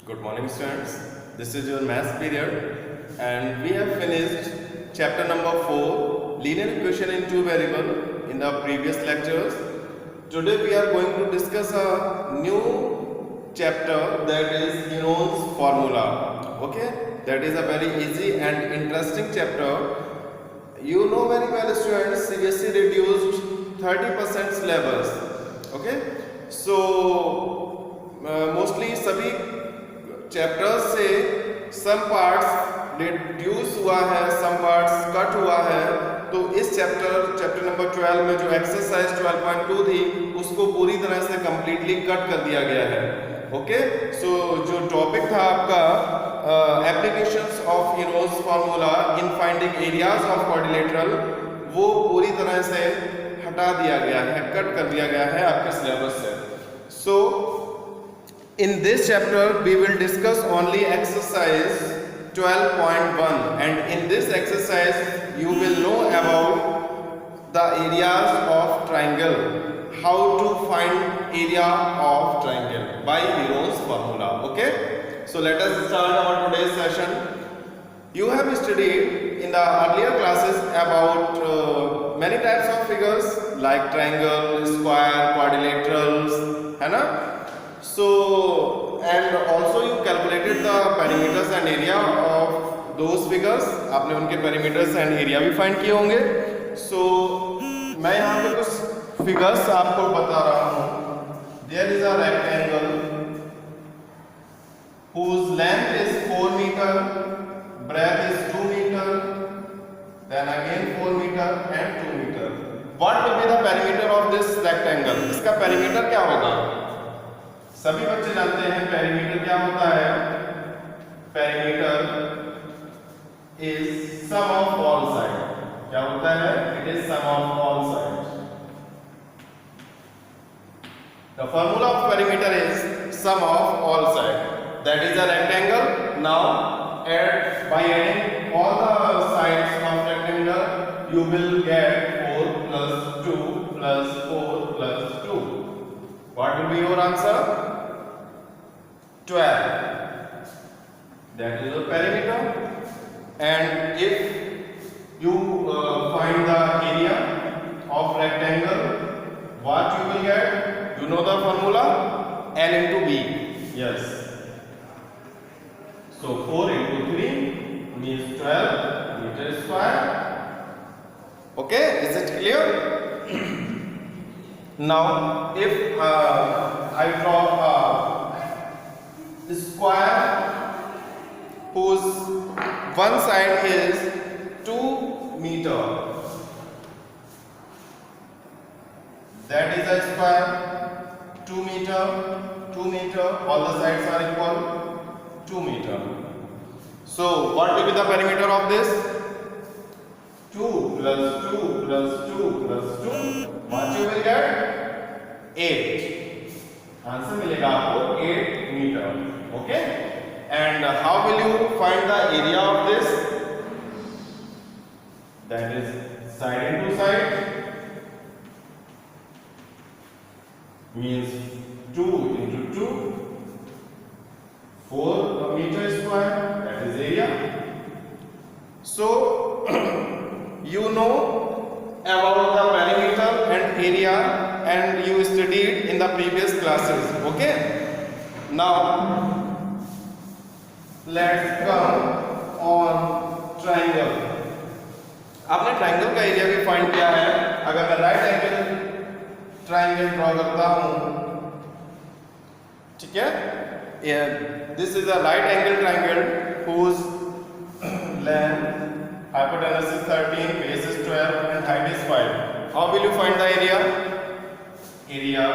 Good morning, students. This is your maths period, and we have finished chapter number 4, linear equation in two variable, in the previous lectures. Today we are going to discuss a new chapter, that is Heron's formula. Okay, that is a very easy and interesting chapter. You know very well, students, CBSE reduced 30% syllabus. Okay, so mostly सभी chapters से some parts reduce हुआ है, some parts cut हुआ है. तो इस chapter number 12 में जो एक्सरसाइज 12.2 थी उसको पूरी तरह से कंप्लीटली कट कर दिया गया है. ओके, सो जो टॉपिक था आपका applications of heroes formula in finding areas of quadrilateral, वो पूरी तरह से हटा दिया गया है, कट कर दिया गया है आपके सिलेबस से. सो in this chapter we will discuss only exercise 12.1, and in this exercise you will know about the areas of triangle, how to find area of triangle by Heron's formula. Okay, so let us start our today's session. You have studied in the earlier classes about many types of figures like triangle, square, quadrilaterals, है ना. So, and also you calculated the perimeters and area of those figures. आपने उनके perimeters and area भी find किए होंगे. So, मैं यहाँ पे कुछ figures आपको बता रहा हूँ. There is a rectangle whose length is 4 meter, breadth is 2 meter, then again 4 meter and 2 meter. What will be the perimeter of this rectangle? इसका perimeter क्या होगा? सभी बच्चे जानते हैं पेरीमीटर क्या होता है. Perimeter is sum of all side. क्या होता है? It is sum of all side. The formula of perimeter is sum of all side. That is a rectangle. Now add by adding all the sides of rectangle you will get 4 plus 2 plus 4 plus 2. What will be your answer? 12. That is the perimeter. And if you find the area of rectangle, what you will get? You know the formula? L into B. Yes. So 4 into 3 means 12 meter square. Okay, is it clear? Now, if I draw a square whose one side is 2 meter, that is a square. 2 meter, 2 meter, all the sides are equal, 2 meter. So, what will be the perimeter of this? 2 plus 2 plus 2 plus 2. What you will get? 8. Answer मिलेगा आपको 8 meter. Okay? And how will you find the area of this? That is side into side. Means 2 into 2. 4 meter square. That is area. So you know about the perimeter and area, and you studied in the previous classes. Okay, now let's come on triangle. आपने triangle का area भी find किया है. अगर मैं right angle triangle draw करता हूं, ठीक है, this is a right angle triangle whose length, hypotenuse is 13, base is 12 and height is 5. How will you find the area? Area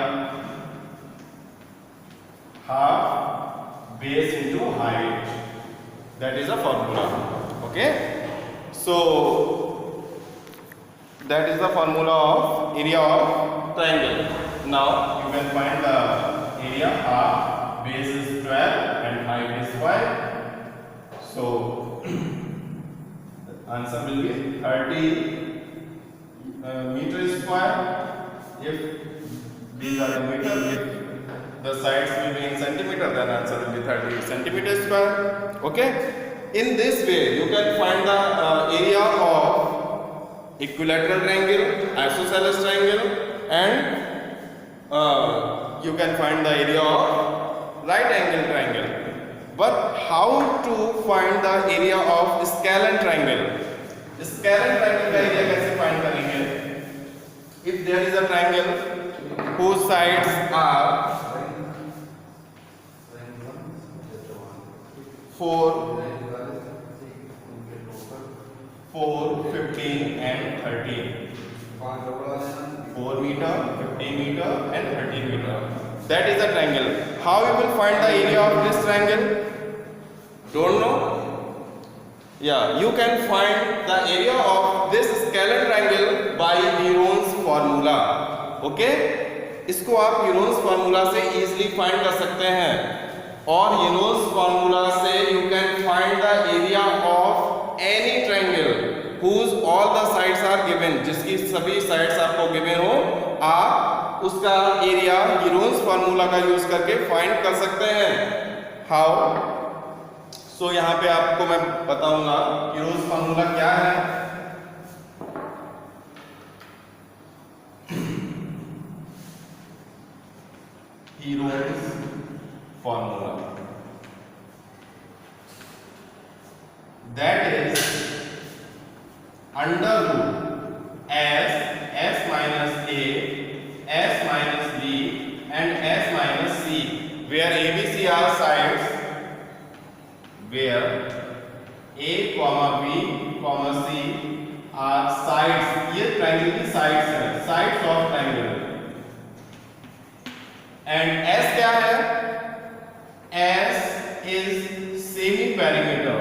half base into height. That is a formula. Okay, so that is the formula of area of triangle. Now you can find the area. Half base is 12 and height is 5. So answer will be 30 meter square. If these are the meter, if the sides will be in centimeter, then answer will be 30 centimeter square. Okay, in this way you can find the area of equilateral triangle, isosceles triangle, and you can find the area of right angle triangle. But how to find the area of scalene triangle? Scalene triangle का area कैसे find करेंगे? If there is a triangle whose sides are 4, 15 and 13. 4 meter, 15 meter and 13 meter. That is a triangle. How you will find the area of this triangle? Don't know? Yeah, you can find the area of this scalene triangle by Heron's formula. Okay? इसको आप Heron's formula से easily find कर सकते हैं. और Heron's formula से you can find the area of any triangle whose all the sides are given. जिसकी सभी sides आपको given हो, आप उसका एरिया Heron's formula का यूज करके फाइंड कर सकते हैं. हाउ? सो यहाँ पे आपको मैं बताऊंगा Heron's formula क्या है. Heron's formula, that is under root s minus a, s minus b and s minus c, where a, b, c are sides, where a, b, c are sides. ये triangle की sides हैं, sides of triangle. And s क्या है? s is semi perimeter,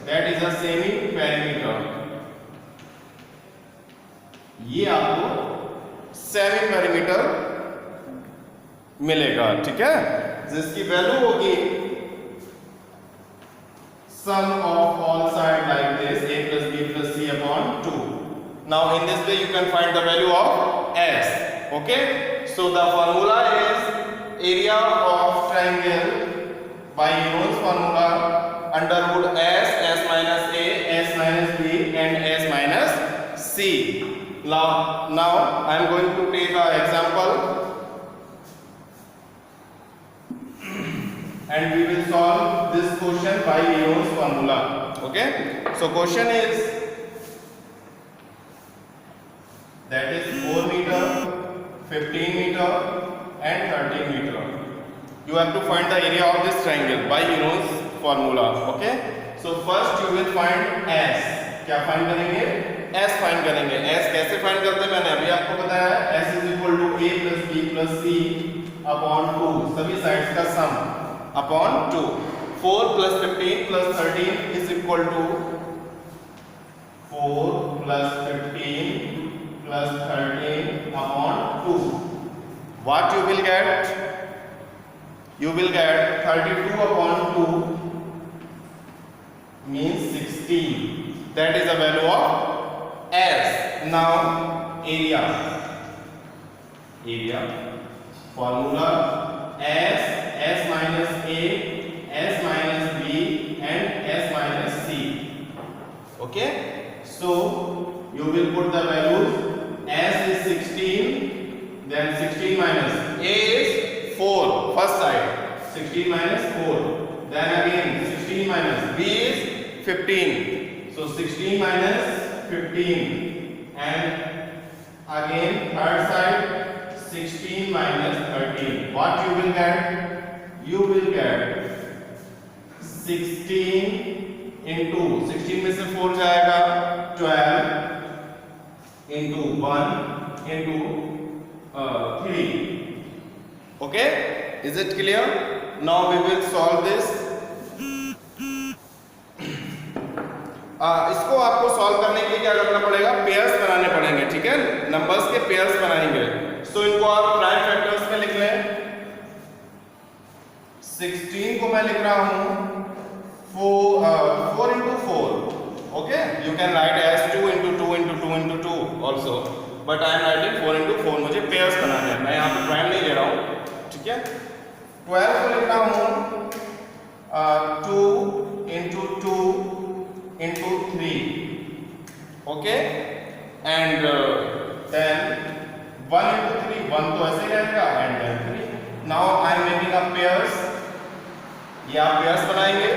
that is a semi perimeter. ये आपको semi perimeter मिलेगा. ठीक है, जिसकी वैल्यू होगी sum of all sides like this, a plus b plus c upon 2. Now in this way you can find the value of s. Okay, so the formula is area of triangle by Heron's formula under root s, s minus a, s minus b and s minus c. Now I am going to take an example and we will solve this question by Heron's formula. Okay, so question is, that is 4 meter, 15 meter and 13 meter. You have to find the area of this triangle by Heron's formula. Okay, so first you will find s. क्या find करेंगे? s find करेंगे. s कैसे find करते हैं मैंने अभी आपको बताया है. s is equal to a plus b plus c upon 2, सभी साइड्स का sum upon 2. 4 plus 15 plus 13 is equal to 4 plus 15 plus 13 upon 2. What you will get? You will get 32 upon 2 means 16. That is the value of s. Now area formula s, s minus a, s minus b and s minus c. Okay, so you will put the values. S is 16, then 16 minus a is 4, first side, 16 minus 4, then again 16 minus b is 15, so 16 minus 15 and again third side 16 minus 13. What you will get? You will get 16 into 16 में से 4 जाएगा 12 into 1 into 3. Okay, is it clear? Now we will solve this. इसको आपको solve करने के लिए क्या करना पड़ेगा? पेयर्स बनाने पड़ेंगे. ठीक है, नंबर्स के पेयर्स बनाएंगे. सो इनको आप प्राइम फैक्टर्स में लिख लें. 16 को मैं लिख रहा हूं 4 into 4. Okay, you can write as 2 into 2 into 2 into 2 also, but I am writing 4 into 4. मुझे पेयर्स बनाने हैं, मैं यहाँ पे प्राइम नहीं ले रहा हूँ. ठीक है, 12 को लिखता हूँ 2 into 2 into 3, okay, and then 1 into 3, 1 तो ऐसे ही रहेगा, and then 3. Now I am making a pairs, ये आप पेयर्स बनाएंगे,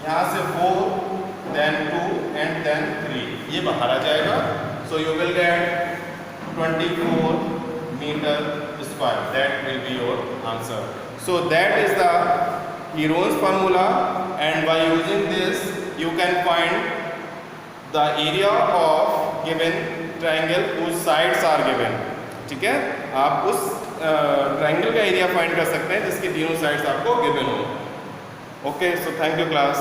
यहाँ से 4, देन 2 एंड देन 3, ये बाहर आ जाएगा. So you will gate 24 meter square. That will be your answer. So that is the Heron's formula, and by using this you can find the area of given triangle whose sides are given. ठीक है, आप उस triangle का area find कर सकते हैं जिसके तीनों साइड्स आपको गिवन हो. Okay, so thank you class.